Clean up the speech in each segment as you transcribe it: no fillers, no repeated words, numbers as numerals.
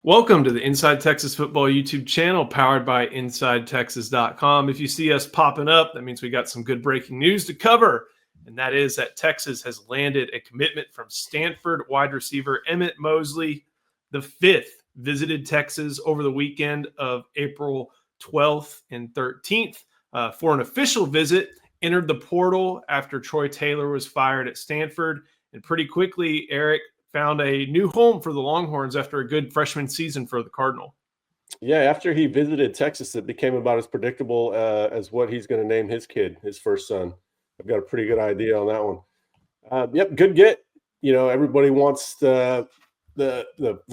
Welcome to the Inside Texas Football YouTube channel powered by InsideTexas.com. If you see us popping up, that means we got some good breaking news to cover. And that is that Texas has landed a commitment from Stanford wide receiver Emmett Mosley. The fifth visited Texas over the weekend of April 12th and 13th for an official visit, entered the portal after Troy Taylor was fired at Stanford. And pretty quickly, Eric found a new home for the Longhorns after a good freshman season for the Cardinal. Yeah, after he visited Texas, it became about as predictable as what he's going to name his kid, his first son. I've got a pretty good idea on that one. Yep, good get. You know, everybody wants the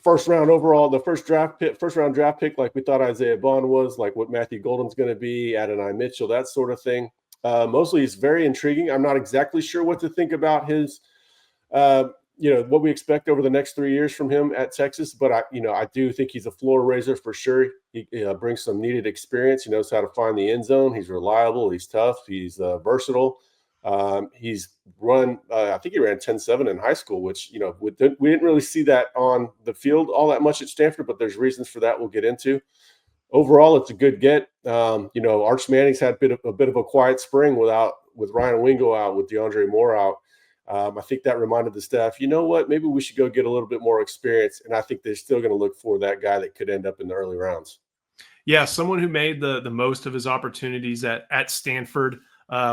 first round overall, the first round draft pick, like we thought Isaiah Bond was, like what Matthew Golden's going to be, Adonai Mitchell, that sort of thing. Mostly is very intriguing. I'm not exactly sure what to think about his what we expect over the next 3 years from him at Texas. But I do think he's a floor raiser for sure. He brings some needed experience. He knows how to find the end zone. He's reliable. He's tough. He's versatile. He's run, I think he ran 10.7 in high school, which, we didn't really see that on the field all that much at Stanford, but there's reasons for that we'll get into. Overall, it's a good get. Arch Manning's had a bit of a quiet spring with Ryan Wingo out, with DeAndre Moore out. I think that reminded the staff, you know what, maybe we should go get a little bit more experience. And I think they're still going to look for that guy that could end up in the early rounds. Yeah, someone who made the most of his opportunities at Stanford.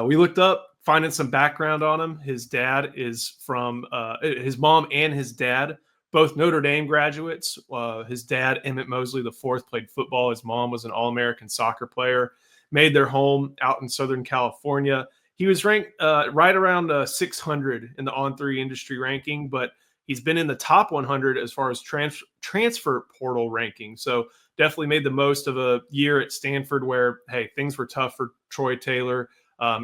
We looked up, finding some background on him. His dad is from his mom and his dad, both Notre Dame graduates. His dad, Emmett Mosley IV, played football. His mom was an All-American soccer player, made their home out in Southern California. He was ranked right around 600 in the On3 industry ranking, but he's been in the top 100 as far as transfer portal ranking. So definitely made the most of a year at Stanford where, hey, things were tough for Troy Taylor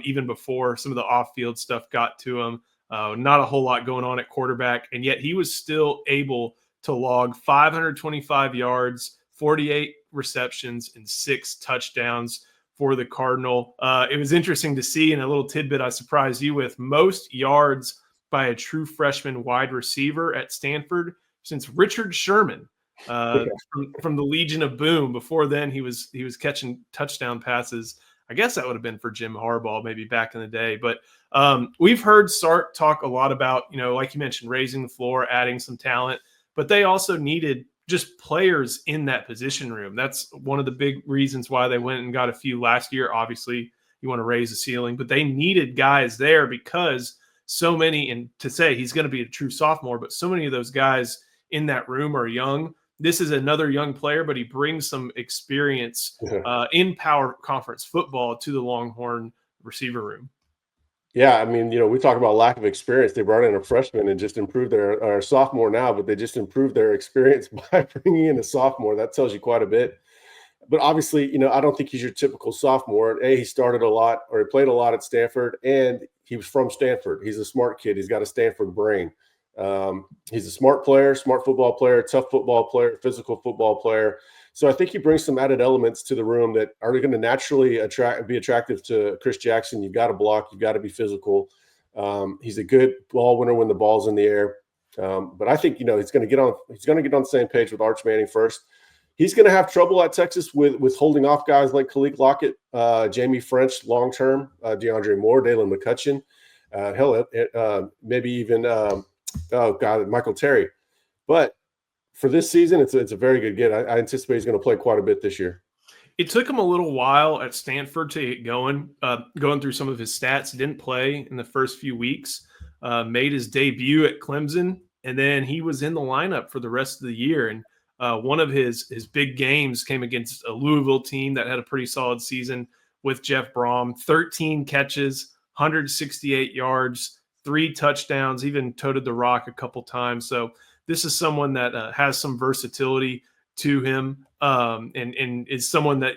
even before some of the off-field stuff got to him. Not a whole lot going on at quarterback, and yet he was still able to log 525 yards, 48 receptions, and 6 touchdowns for the Cardinal. It was interesting to see, and a little tidbit I surprised you with, most yards by a true freshman wide receiver at Stanford since Richard Sherman from the Legion of Boom. Before then, he was catching touchdown passes. I guess that would have been for Jim Harbaugh maybe back in the day. But we've heard Sark talk a lot about, like you mentioned, raising the floor, adding some talent, but they also needed just players in that position room. That's one of the big reasons why they went and got a few last year. Obviously, you want to raise the ceiling, but they needed guys there because so many, and to say he's going to be a true sophomore, but so many of those guys in that room are young. This is another young player, but he brings some experience in power conference football to the Longhorn receiver room. Yeah, I mean, we talk about lack of experience. They brought in a freshman and just improved their sophomore now, but they just improved their experience by bringing in a sophomore. That tells you quite a bit. But obviously, I don't think he's your typical sophomore. He started a lot, or he played a lot at Stanford, and he was from Stanford. He's a smart kid. He's got a Stanford brain. He's a smart player, smart football player, tough football player, physical football player. So I think he brings some added elements to the room that are going to naturally be attractive to Chris Jackson. You've got to block. You've got to be physical. He's a good ball winner when the ball's in the air. But I think, he's going to get on the same page with Arch Manning first. He's going to have trouble at Texas with holding off guys like Khalil Lockett, Jamie French long-term, DeAndre Moore, Dalen McCutcheon, maybe even Michael Terry. But for this season, it's a very good get. I anticipate he's going to play quite a bit this year. It took him a little while at Stanford to get going through some of his stats. He didn't play in the first few weeks, made his debut at Clemson, and then he was in the lineup for the rest of the year. And one of his big games came against a Louisville team that had a pretty solid season with Jeff Brom. 13 catches, 168 yards, 3 touchdowns, even toted the rock a couple times. So this is someone that has some versatility to him and is someone that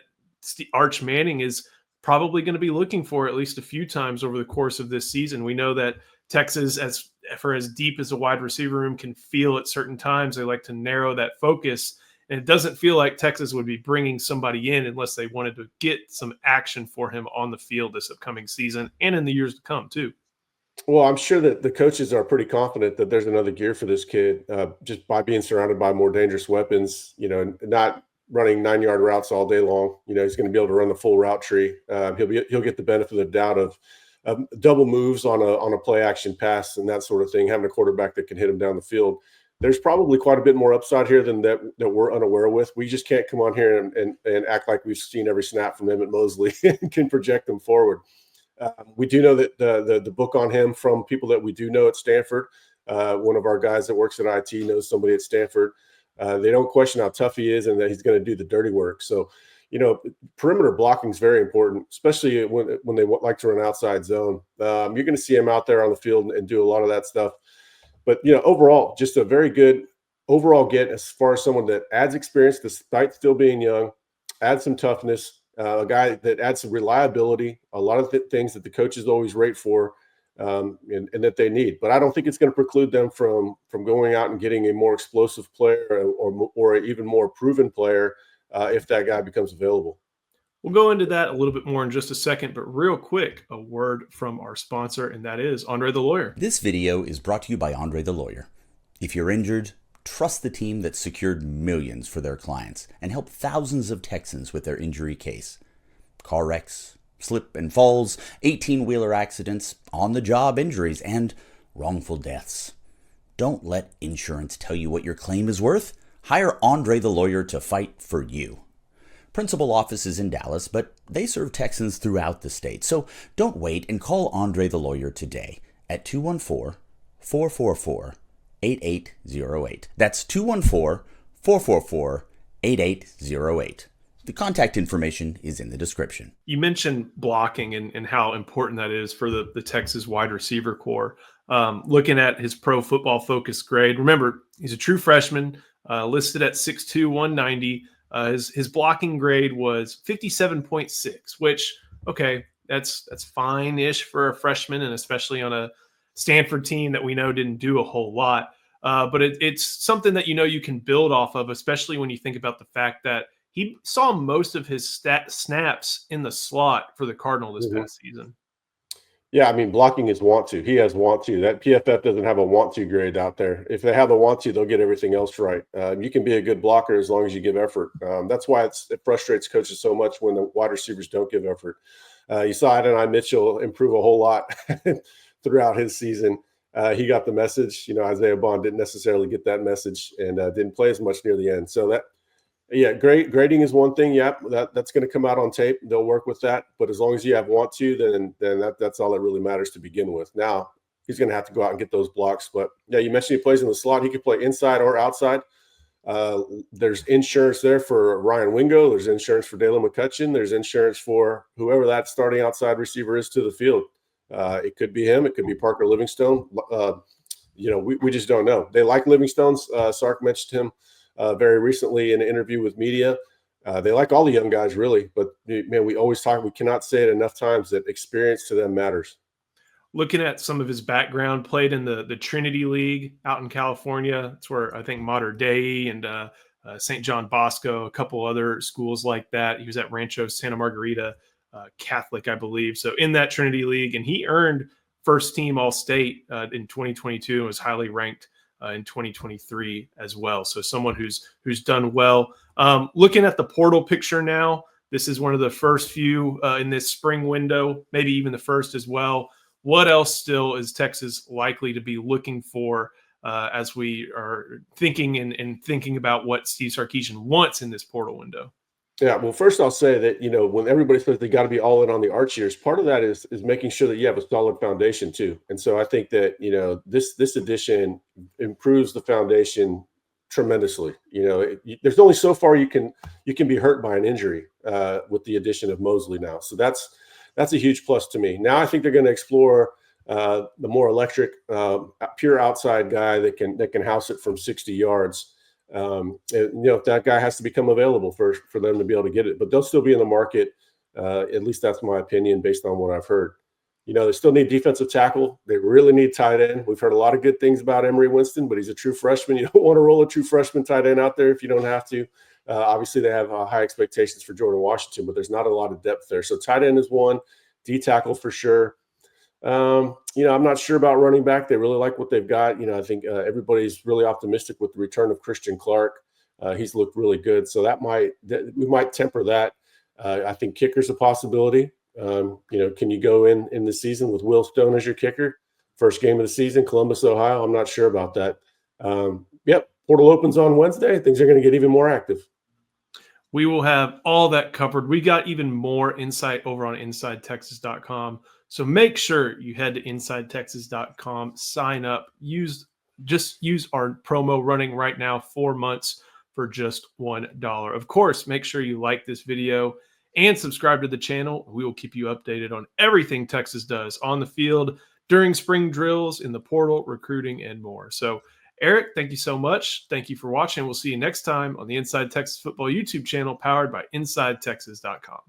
Arch Manning is probably going to be looking for at least a few times over the course of this season. We know that Texas, as deep as a wide receiver room can feel at certain times, they like to narrow that focus. And it doesn't feel like Texas would be bringing somebody in unless they wanted to get some action for him on the field this upcoming season and in the years to come too. Well, I'm sure that the coaches are pretty confident that there's another gear for this kid, just by being surrounded by more dangerous weapons, not running 9-yard routes all day long. He's going to be able to run the full route tree. He'll get the benefit of the doubt of double moves on a play action pass and that sort of thing, having a quarterback that can hit him down the field. There's probably quite a bit more upside here than that we're unaware with. We just can't come on here and act like we've seen every snap from Emmett Mosley and can project them forward. We do know that the book on him from people that we do know at Stanford. One of our guys that works at IT knows somebody at Stanford. They don't question how tough he is and that he's going to do the dirty work. So, perimeter blocking is very important, especially when they like to run outside zone. You're going to see him out there on the field and do a lot of that stuff. But, overall, just a very good overall get as far as someone that adds experience despite still being young, adds some toughness, a guy that adds some reliability, a lot of things that the coaches always rate for, and that they need. But I don't think it's going to preclude them from going out and getting a more explosive player or even more proven player if that guy becomes available. We'll go into that a little bit more in just a second, but real quick, a word from our sponsor, and that is Andre the Lawyer. This video is brought to you by Andre the Lawyer. If you're injured, trust the team that secured millions for their clients and helped thousands of Texans with their injury case. Car wrecks, slip and falls, 18-wheeler accidents, on-the-job injuries, and wrongful deaths. Don't let insurance tell you what your claim is worth. Hire Andre the Lawyer to fight for you. Principal office is in Dallas, but they serve Texans throughout the state. So don't wait and call Andre the Lawyer today at 214-444-8808. That's 214-444-8808. The contact information is in the description. You mentioned blocking and how important that is for the Texas wide receiver core. Looking at his Pro Football Focus grade, remember, he's a true freshman, listed at 6'2", 190. His blocking grade was 57.6, which, okay, that's fine-ish for a freshman, and especially on a Stanford team that we know didn't do a whole lot. But it's something that you can build off of, especially when you think about the fact that he saw most of his snaps in the slot for the Cardinal this past season. Yeah, I mean, blocking is want to. He has want to. That PFF doesn't have a want to grade out there. If they have a want to, they'll get everything else right. You can be a good blocker as long as you give effort. That's why it frustrates coaches so much when the wide receivers don't give effort. You saw Adonai Mitchell improve a whole lot throughout his season. He got the message. Isaiah Bond didn't necessarily get that message and didn't play as much near the end. So grading is one thing. Yeah, that's going to come out on tape. They'll work with that. But as long as you have want to, then that's all that really matters to begin with. Now, he's going to have to go out and get those blocks. But, yeah, you mentioned he plays in the slot. He could play inside or outside. There's insurance there for Ryan Wingo. There's insurance for Dalen McCutcheon. There's insurance for whoever that starting outside receiver is to the field. It could be him. It could be Parker Livingstone. We just don't know. They like Livingstone's. Sark mentioned him very recently in an interview with media. They like all the young guys, really. But, man, we cannot say it enough times that experience to them matters. Looking at some of his background, played in the Trinity League out in California. That's where I think Mater Dei and St. John Bosco, a couple other schools like that. He was at Rancho Santa Margarita Catholic, I believe. So in that Trinity League, and he earned first team All-State in 2022 and was highly ranked in 2023 as well. So someone who's done well. Looking at the portal picture now, this is one of the first few in this spring window, maybe even the first as well. What else still is Texas likely to be looking for as we are thinking and thinking about what Steve Sarkisian wants in this portal window? Yeah, well, first I'll say that, when everybody says they got to be all in on the arch years, part of that is making sure that you have a solid foundation too. And so I think that, this addition improves the foundation tremendously. There's only so far you can be hurt by an injury with the addition of Mosley now. So that's a huge plus to me. Now I think they're going to explore the more electric, pure outside guy that can house it from 60 yards. If that guy has to become available for them to be able to get it, but they'll still be in the market. At least that's my opinion based on what I've heard. They still need defensive tackle. They really need tight end. We've heard a lot of good things about Emery Winston, but he's a true freshman. You don't want to roll a true freshman tight end out there if you don't have to. Obviously, they have high expectations for Jordan Washington, but there's not a lot of depth there. So tight end is one, D tackle for sure. I'm not sure about running back. They really like what they've got. I think everybody's really optimistic with the return of Christian Clark. He's looked really good, so we might temper that. I think kicker's a possibility. Can you go in the season with Will Stone as your kicker? First game of the season, Columbus, Ohio. I'm not sure about that. Portal opens on Wednesday. Things are going to get even more active. We will have all that covered. We got even more insight over on InsideTexas.com. So make sure you head to InsideTexas.com, sign up, just use our promo running right now, 4 months for just $1. Of course, make sure you like this video and subscribe to the channel. We will keep you updated on everything Texas does on the field, during spring drills, in the portal, recruiting, and more. So Eric, thank you so much. Thank you for watching. We'll see you next time on the Inside Texas Football YouTube channel powered by InsideTexas.com.